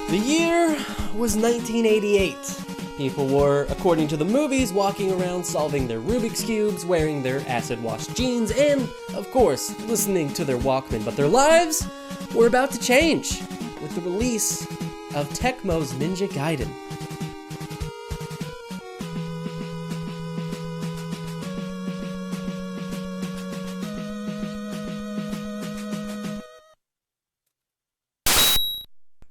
The year was 1988. People were, according to the movies, walking around solving their Rubik's Cubes, wearing their acid-wash jeans, and, of course, listening to their Walkman. But their lives were about to change with the release of Tecmo's Ninja Gaiden.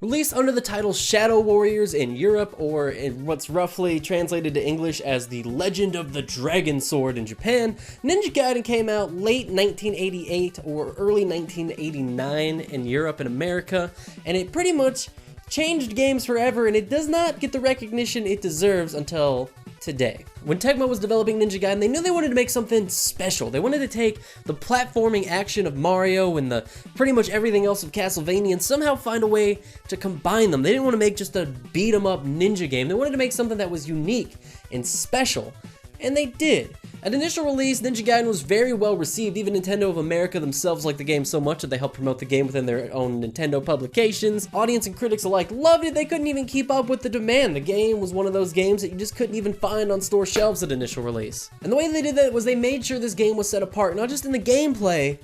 Released under the title Shadow Warriors in Europe, or in what's roughly translated to English as The Legend of the Dragon Sword in Japan, Ninja Gaiden came out late 1988 or early 1989 in Europe and America, and it pretty much changed games forever, and it does not get the recognition it deserves until today. When Tecmo was developing Ninja Gaiden, they knew they wanted to make something special. They wanted to take the platforming action of Mario and the pretty much everything else of Castlevania and somehow find a way to combine them. They didn't want to make just a beat-em-up ninja game. They wanted to make something that was unique and special, and they did. At initial release, Ninja Gaiden was very well received. Even Nintendo of America themselves liked the game so much that they helped promote the game within their own Nintendo publications. Audience and critics alike loved it. They couldn't even keep up with the demand. The game was one of those games that you just couldn't even find on store shelves at initial release. And the way they did that was they made sure this game was set apart, not just in the gameplay,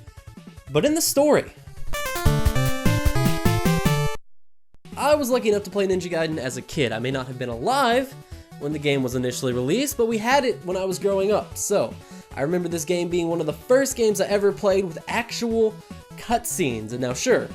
but in the story. I was lucky enough to play Ninja Gaiden as a kid. I may not have been alive when the game was initially released, but we had it when I was growing up. So I remember this game being one of the first games I ever played with actual cutscenes. And now sure,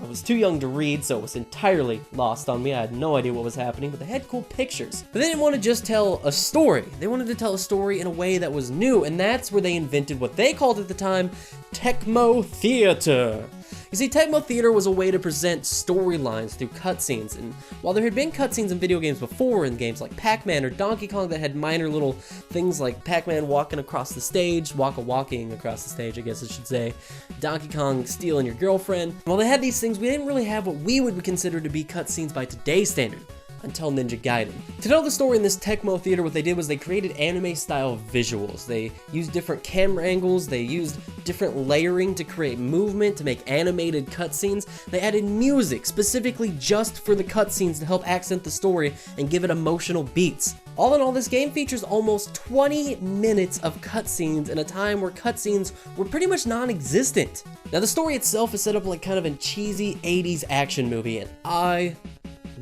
I was too young to read, so it was entirely lost on me. I had no idea what was happening, but they had cool pictures. But they didn't want to just tell a story. They wanted to tell a story in a way that was new, and that's where they invented what they called at the time Tecmo Theater. You see, Tecmo Theater was a way to present storylines through cutscenes, and while there had been cutscenes in video games before, in games like Pac-Man or Donkey Kong that had minor little things like Pac-Man walking across the stage, walking across the stage, I guess I should say, Donkey Kong stealing your girlfriend. While they had these things, we didn't really have what we would consider to be cutscenes by today's standard, until Ninja Gaiden. To tell the story in this Tecmo Theater, what they did was they created anime-style visuals. They used different camera angles, they used different layering to create movement, to make animated cutscenes. They added music specifically just for the cutscenes to help accent the story and give it emotional beats. All in all, this game features almost 20 minutes of cutscenes in a time where cutscenes were pretty much non-existent. Now, the story itself is set up like kind of a cheesy 80s action movie, and I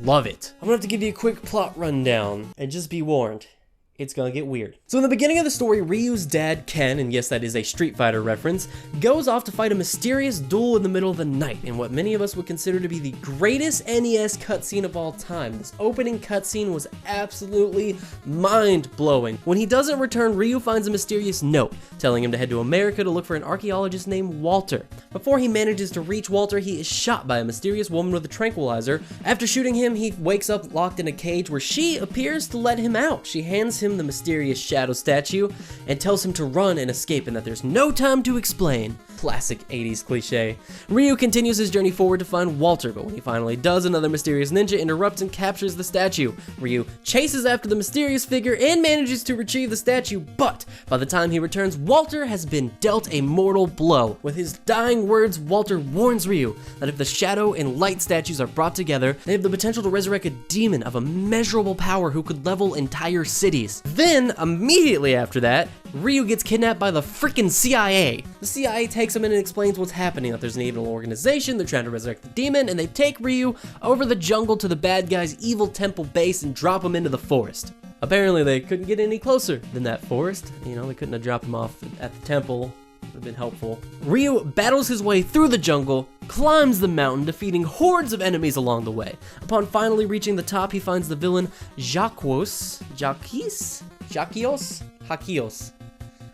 love it. I'm gonna have to give you a quick plot rundown, and just be warned, it's gonna get weird. So in the beginning of the story, Ryu's dad, Ken, and yes, that is a Street Fighter reference, goes off to fight a mysterious duel in the middle of the night in what many of us would consider to be the greatest NES cutscene of all time. This opening cutscene was absolutely mind-blowing. When he doesn't return, Ryu finds a mysterious note telling him to head to America to look for an archaeologist named Walter. Before he manages to reach Walter, he is shot by a mysterious woman with a tranquilizer. After shooting him, he wakes up locked in a cage where she appears to let him out. She hands him the mysterious shadow statue and tells him to run and escape and that there's no time to explain. Classic 80s cliche. Ryu continues his journey forward to find Walter, but when he finally does, another mysterious ninja interrupts and captures the statue. Ryu chases after the mysterious figure and manages to retrieve the statue, but by the time he returns, Walter has been dealt a mortal blow. With his dying words, Walter warns Ryu that if the shadow and light statues are brought together, they have the potential to resurrect a demon of immeasurable power who could level entire cities. Then, immediately after that, Ryu gets kidnapped by the freaking CIA. The CIA takes him in and explains what's happening, that there's an evil organization, they're trying to resurrect the demon, and they take Ryu over the jungle to the bad guy's evil temple base and drop him into the forest. Apparently they couldn't get any closer than that forest. You know, they couldn't have dropped him off at the temple. Would have been helpful. Ryu battles his way through the jungle, climbs the mountain, defeating hordes of enemies along the way. Upon finally reaching the top, he finds the villain Hakios?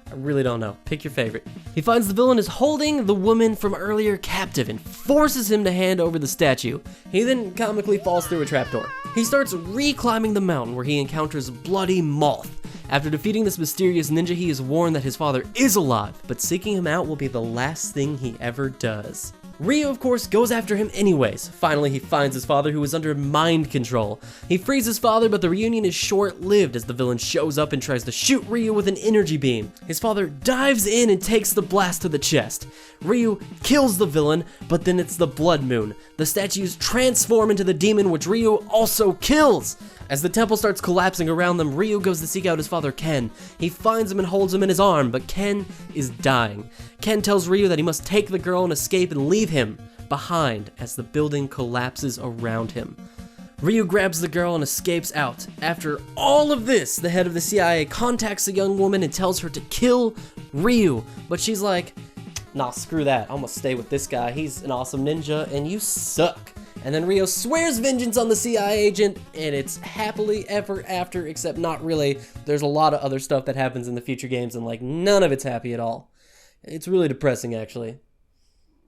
I really don't know. Pick your favorite. He finds the villain is holding the woman from earlier captive and forces him to hand over the statue. He then comically falls through a trapdoor. He starts re-climbing the mountain where he encounters Bloody Moth. After defeating this mysterious ninja, he is warned that his father is alive, but seeking him out will be the last thing he ever does. Ryu, of course, goes after him anyways. Finally, he finds his father, who is under mind control. He frees his father, but the reunion is short-lived as the villain shows up and tries to shoot Ryu with an energy beam. His father dives in and takes the blast to the chest. Ryu kills the villain, but then it's the Blood Moon. The statues transform into the demon, which Ryu also kills. As the temple starts collapsing around them, Ryu goes to seek out his father Ken. He finds him and holds him in his arm, but Ken is dying. Ken tells Ryu that he must take the girl and escape and leave him behind as the building collapses around him. Ryu grabs the girl and escapes out. After all of this, the head of the CIA contacts the young woman and tells her to kill Ryu, but she's like, nah, screw that, I'm gonna stay with this guy, he's an awesome ninja and you suck. And then Ryu swears vengeance on the CIA agent, and it's happily ever after, except not really. There's a lot of other stuff that happens in the future games, and like none of it's happy at all. It's really depressing, actually.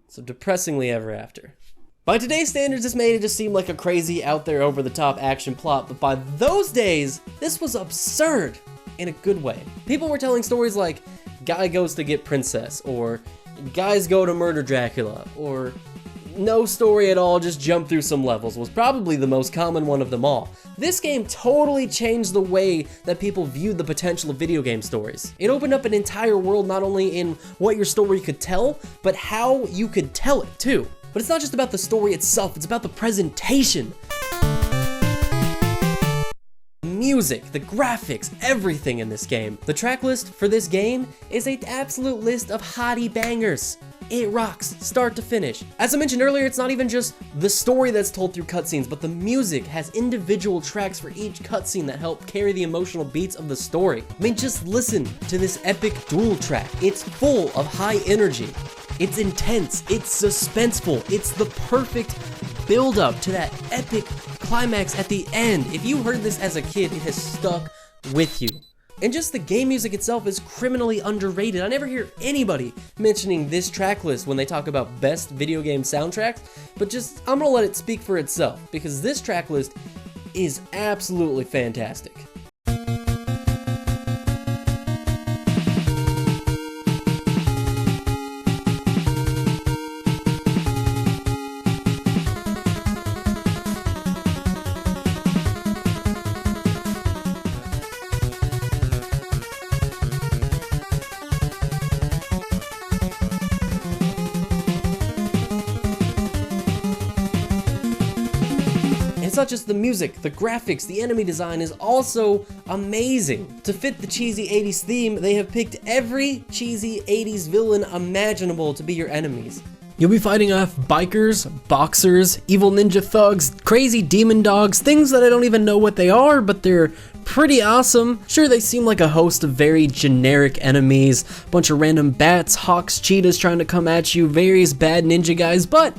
So depressingly ever after. By today's standards, this made it just seem like a crazy, out there, over-the-top action plot, but by those days, this was absurd in a good way. People were telling stories like, guy goes to get princess, or guys go to murder Dracula, or no story at all, just jump through some levels was probably the most common one of them all. This game totally changed the way that people viewed the potential of video game stories. It opened up an entire world not only in what your story could tell, but how you could tell it too. But it's not just about the story itself, it's about the presentation. Music, the graphics, everything in this game. The track list for this game is an absolute list of hottie bangers. It rocks, start to finish. As I mentioned earlier, it's not even just the story that's told through cutscenes, but the music has individual tracks for each cutscene that help carry the emotional beats of the story. I mean, just listen to this epic duel track. It's full of high energy. It's intense, it's suspenseful, it's the perfect build-up to that epic climax at the end. If you heard this as a kid, it has stuck with you. And just the game music itself is criminally underrated. I never hear anybody mentioning this track list when they talk about best video game soundtracks, but just, I'm gonna let it speak for itself, because this track list is absolutely fantastic. It's not just the music, the graphics, the enemy design is also amazing. To fit the cheesy 80s theme, they have picked every cheesy 80s villain imaginable to be your enemies. You'll be fighting off bikers, boxers, evil ninja thugs, crazy demon dogs, things that I don't even know what they are, but they're pretty awesome. Sure, they seem like a host of very generic enemies, a bunch of random bats, hawks, cheetahs trying to come at you, various bad ninja guys, but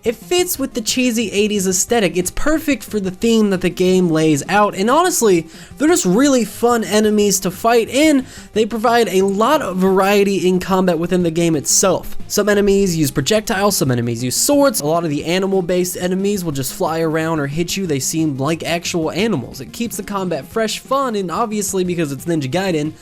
it fits with the cheesy 80s aesthetic. It's perfect for the theme that the game lays out, and honestly, they're just really fun enemies to fight, and they provide a lot of variety in combat within the game itself. Some enemies use projectiles, some enemies use swords. A lot of the animal-based enemies will just fly around or hit you. They seem like actual animals. It keeps the combat fresh, fun, and obviously, because it's Ninja Gaiden,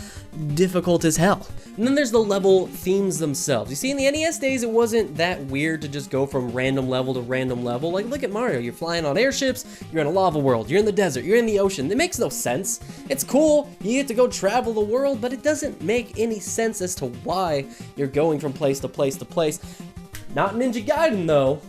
difficult as hell. And then there's the level themes themselves. You see, in the NES days, it wasn't that weird to just go from random level to random level. Like, look at Mario. You're flying on airships, you're in a lava world, you're in the desert, you're in the ocean. It makes no sense. It's cool, you get to go travel the world, but it doesn't make any sense as to why you're going from place to place to place. Not Ninja Gaiden, though.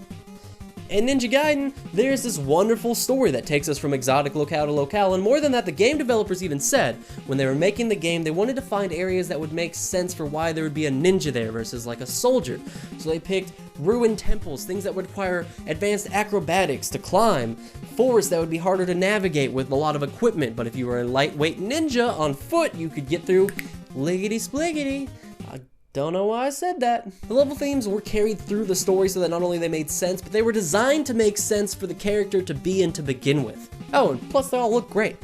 In Ninja Gaiden, there's this wonderful story that takes us from exotic locale to locale, and more than that, the game developers even said, when they were making the game, they wanted to find areas that would make sense for why there would be a ninja there versus like a soldier. So they picked ruined temples, things that would require advanced acrobatics to climb, forests that would be harder to navigate with a lot of equipment, but if you were a lightweight ninja on foot, you could get through liggity-spliggity. Don't know why I said that. The level themes were carried through the story so that not only they made sense, but they were designed to make sense for the character to be in to begin with. Oh, and plus they all look great.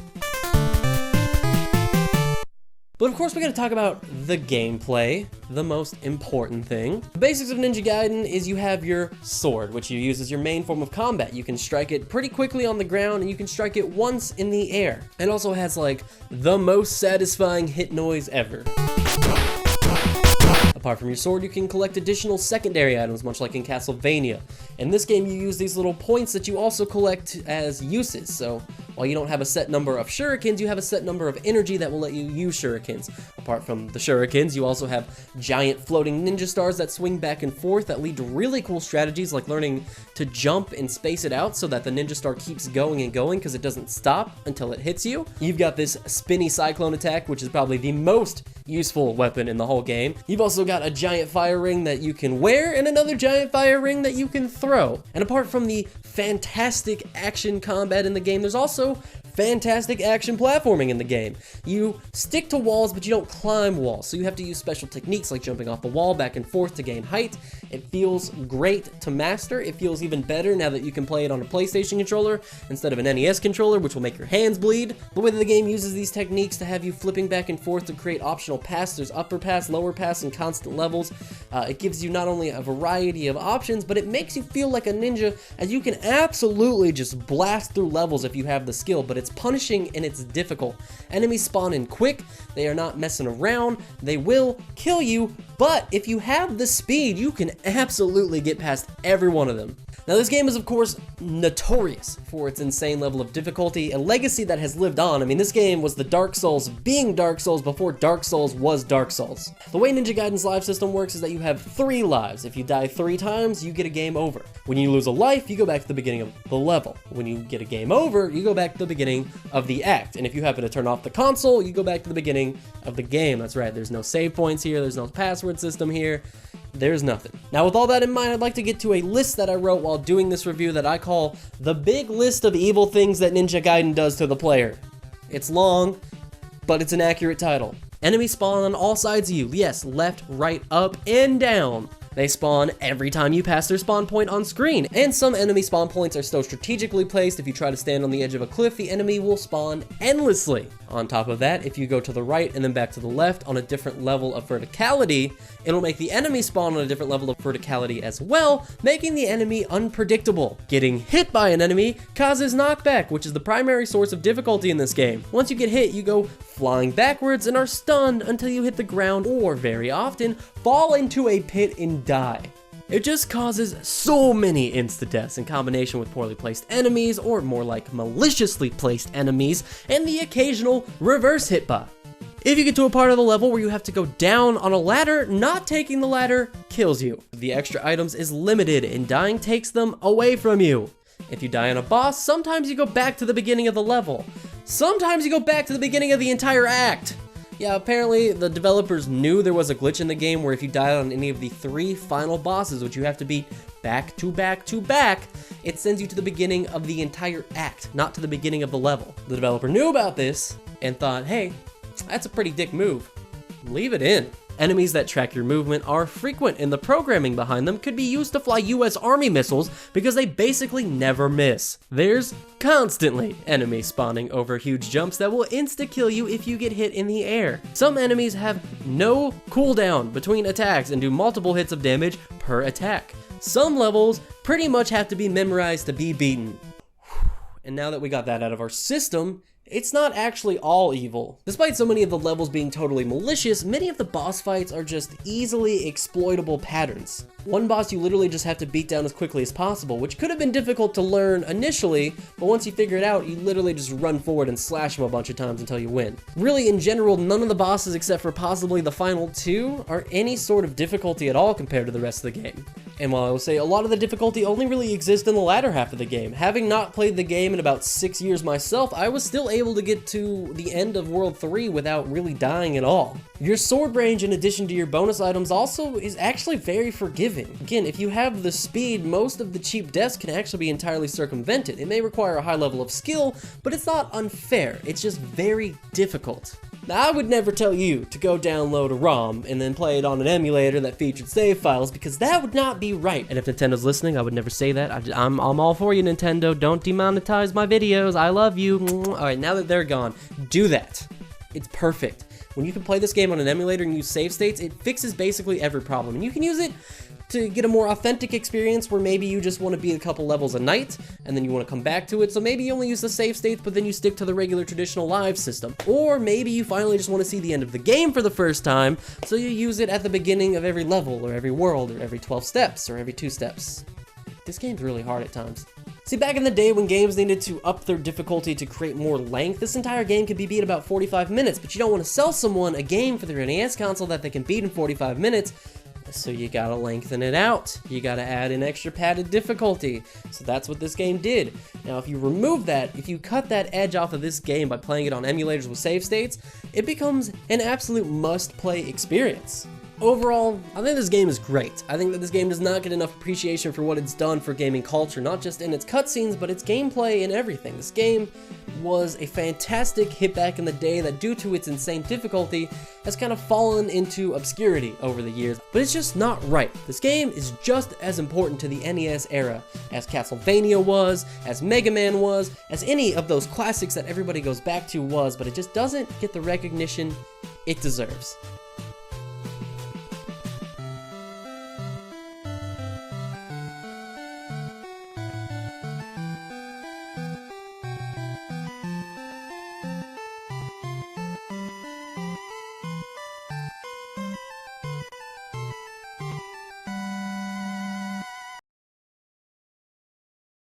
But of course we gotta talk about the gameplay, the most important thing. The basics of Ninja Gaiden is you have your sword, which you use as your main form of combat. You can strike it pretty quickly on the ground, and you can strike it once in the air. It also has like the most satisfying hit noise ever. Apart from your sword, you can collect additional secondary items, much like in Castlevania. In this game, you use these little points that you also collect as uses. So while you don't have a set number of shurikens, you have a set number of energy that will let you use shurikens. Apart from the shurikens, you also have giant floating ninja stars that swing back and forth that lead to really cool strategies, like learning to jump and space it out so that the ninja star keeps going and going because it doesn't stop until it hits you. You've got this spinny cyclone attack, which is probably the most useful weapon in the whole game. You've also got a giant fire ring that you can wear and another giant fire ring that you can throw. And apart from the fantastic action combat in the game, there's also fantastic action platforming in the game. You stick to walls, but you don't climb walls, so you have to use special techniques like jumping off the wall back and forth to gain height. It feels great to master. It feels even better now that you can play it on a PlayStation controller instead of an NES controller, which will make your hands bleed. The way that the game uses these techniques to have you flipping back and forth to create optional paths. There's upper paths, lower paths, and constant levels. It gives you not only a variety of options, but it makes you feel like a ninja, as you can absolutely just blast through levels if you have the skill, but it's punishing and it's difficult. Enemies spawn in quick, they are not messing around, they will kill you, but if you have the speed, you can absolutely get past every one of them. Now, this game is, of course, notorious for its insane level of difficulty, a legacy that has lived on. I mean, this game was the Dark Souls being Dark Souls before Dark Souls was Dark Souls. The way Ninja Gaiden's life system works is that you have 3 lives. If you die 3 times, you get a game over. When you lose a life, you go back to the beginning of the level. When you get a game over, you go back to the beginning of the act. And if you happen to turn off the console, you go back to the beginning of the game. That's right, there's no save points here, there's no password system here. There's nothing. Now, with all that in mind, I'd like to get to a list that I wrote while doing this review that I call the big list of evil things that Ninja Gaiden does to the player. It's long, but it's an accurate title. Enemies spawn on all sides of you. Yes, left, right, up, and down. They spawn every time you pass their spawn point on screen, and some enemy spawn points are so strategically placed, if you try to stand on the edge of a cliff, the enemy will spawn endlessly. On top of that, if you go to the right and then back to the left on a different level of verticality, it'll make the enemy spawn on a different level of verticality as well, making the enemy unpredictable. Getting hit by an enemy causes knockback, which is the primary source of difficulty in this game. Once you get hit, you go flying backwards and are stunned until you hit the ground, or very often, fall into a pit and die. It just causes so many insta-deaths in combination with poorly placed enemies, or more like maliciously placed enemies, and the occasional reverse hitbot. If you get to a part of the level where you have to go down on a ladder, not taking the ladder kills you. The extra items is limited, and dying takes them away from you. If you die on a boss, sometimes you go back to the beginning of the level. Sometimes you go back to the beginning of the entire act. Yeah, apparently the developers knew there was a glitch in the game where if you died on any of the 3 final bosses, which you have to beat back to back to back, it sends you to the beginning of the entire act, not to the beginning of the level. The developer knew about this and thought, hey, that's a pretty dick move. Leave it in. Enemies that track your movement are frequent, and the programming behind them could be used to fly US Army missiles because they basically never miss. There's constantly enemies spawning over huge jumps that will insta-kill you if you get hit in the air. Some enemies have no cooldown between attacks and do multiple hits of damage per attack. Some levels pretty much have to be memorized to be beaten. And now that we got that out of our system, it's not actually all evil. Despite so many of the levels being totally malicious, many of the boss fights are just easily exploitable patterns. One boss you literally just have to beat down as quickly as possible, which could have been difficult to learn initially, but once you figure it out, you literally just run forward and slash them a bunch of times until you win. Really, in general, none of the bosses except for possibly the final 2 are any sort of difficulty at all compared to the rest of the game. And while I will say a lot of the difficulty only really exists in the latter half of the game, having not played the game in about 6 years myself, I was still able to get to the end of World 3 without really dying at all. Your sword range, in addition to your bonus items, also is actually very forgiving. Again, if you have the speed, most of the cheap deaths can actually be entirely circumvented. It may require a high level of skill, but it's not unfair. It's just very difficult. Now, I would never tell you to go download a ROM and then play it on an emulator that featured save files, because that would not be right. And if Nintendo's listening, I would never say that. I'm all for you, Nintendo. Don't demonetize my videos. I love you. All right, now that they're gone, do that. It's perfect. when you can play this game on an emulator and use save states, it fixes basically every problem. And you can use it to get a more authentic experience where maybe you just want to beat a couple levels a night and then you want to come back to it. So maybe you only use the save states, but then you stick to the regular traditional live system. Or maybe you finally just want to see the end of the game for the first time, so you use it at the beginning of every level or every world or every 12 steps or every 2 steps. This game's really hard at times. See, back in the day when games needed to up their difficulty to create more length, this entire game could be beat in about 45 minutes, but you don't want to sell someone a game for their NES console that they can beat in 45 minutes, so you gotta lengthen it out. You gotta add an extra padded difficulty. So that's what this game did. Now, if you remove that, if you cut that edge off of this game by playing it on emulators with save states, it becomes an absolute must-play experience. Overall, I think this game is great. I think that this game does not get enough appreciation for what it's done for gaming culture, not just in its cutscenes, but its gameplay and everything. This game was a fantastic hit back in the day that, due to its insane difficulty, has kind of fallen into obscurity over the years, but it's just not right. This game is just as important to the NES era as Castlevania was, as Mega Man was, as any of those classics that everybody goes back to was, but it just doesn't get the recognition it deserves.